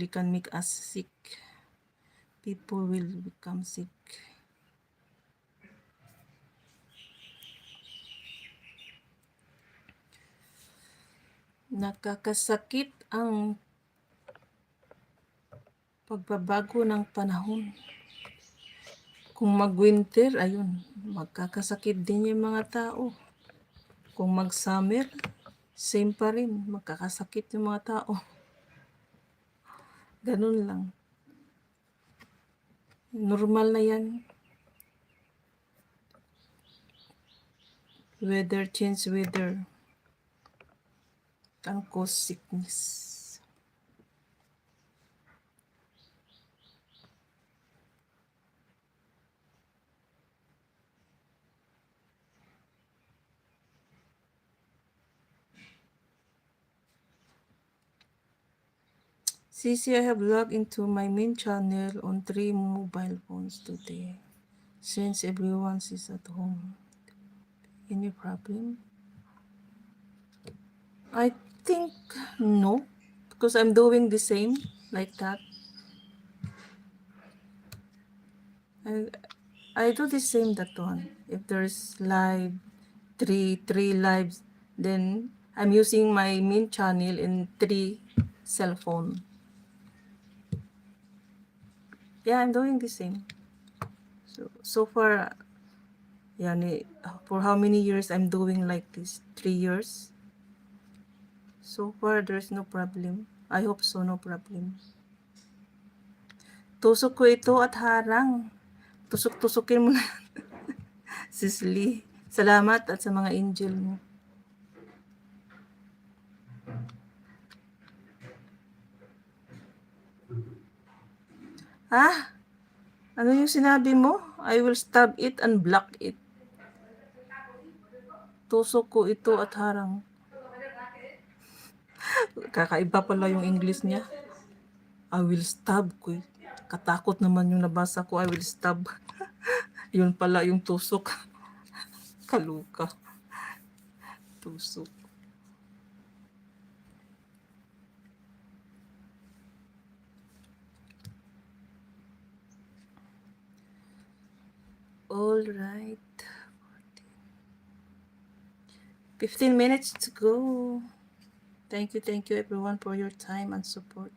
really can make us sick. People will become sick. Nakakasakit ang pagbabago ng panahon. Kung mag-winter, ayun, magkakasakit din yung mga tao. Kung mag-summer, same pa rin, magkakasakit yung mga tao. Ganun lang. Normal na yan. Weather, change weather. Can cause sickness. Sisi, I have logged into my main channel on 3 mobile phones today. Since everyone is at home. Any problem? I think no. Because I'm doing the same like that. I do the same that one. If there's live, three lives, then I'm using my main channel in 3 cell phone. Yeah, I'm doing the same. So far, yani, for how many years I'm doing like this? 3 years. So far, there's no problem. I hope so, no problem. Tusok ko ito at harang. Tusok-tusukin mo na. Sisli. Salamat at sa mga angel mo. Ha? Ano yung sinabi mo? I will stab it and block it. Tusok ko ito at harang. Kakaiba pala yung English niya. I will stab ko. Katakot naman yung nabasa ko. I will stab. Yun pala yung tusok. Kaluka. Tusok. All right. 15 minutes to go. Thank you everyone for your time and support.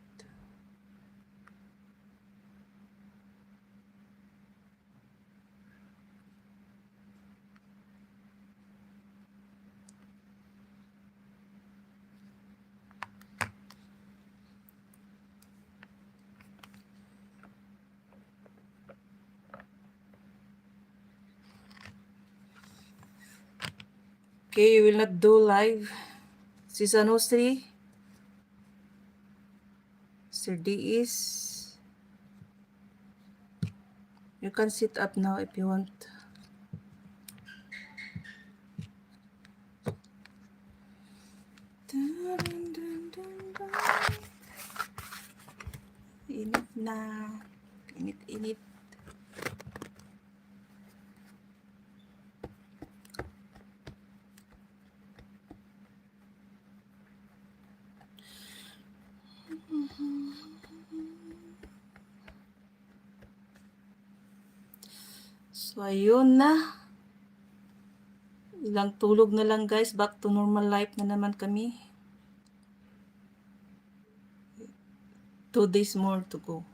Okay, you will not do live. Season 3. Sir D is. You can sit up now if you want. Init na. Init. So, ayun na. Ilang tulog na lang guys. Back to normal life na naman kami. 2 days more to go.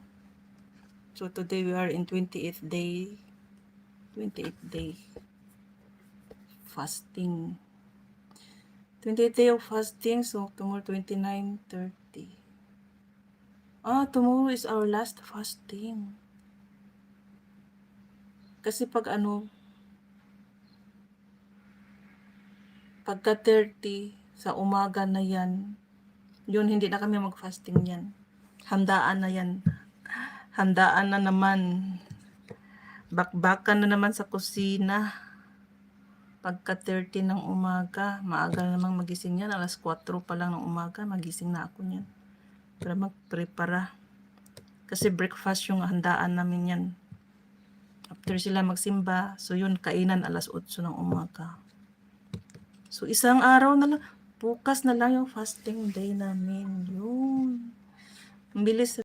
So, today we are in 28th day. 28th day. Fasting. 28th day of fasting. So, tomorrow 29, 30. Tomorrow is our last fasting. Kasi pagka 30 sa umaga na yan, yun hindi na kami mag-fasting yan. Handaan na yan. Handaan na naman. Bakbakan na naman sa kusina. Pagka 30 ng umaga, maaga na namang magising yan. Alas 4 pa lang ng umaga, magising na ako yan. Para magprepara. Kasi breakfast yung handaan namin yan. After sila magsimba, so yun, kainan alas 8 ng umaga. So isang araw na lang, bukas na lang yung fasting day namin. Yun. Ang bilis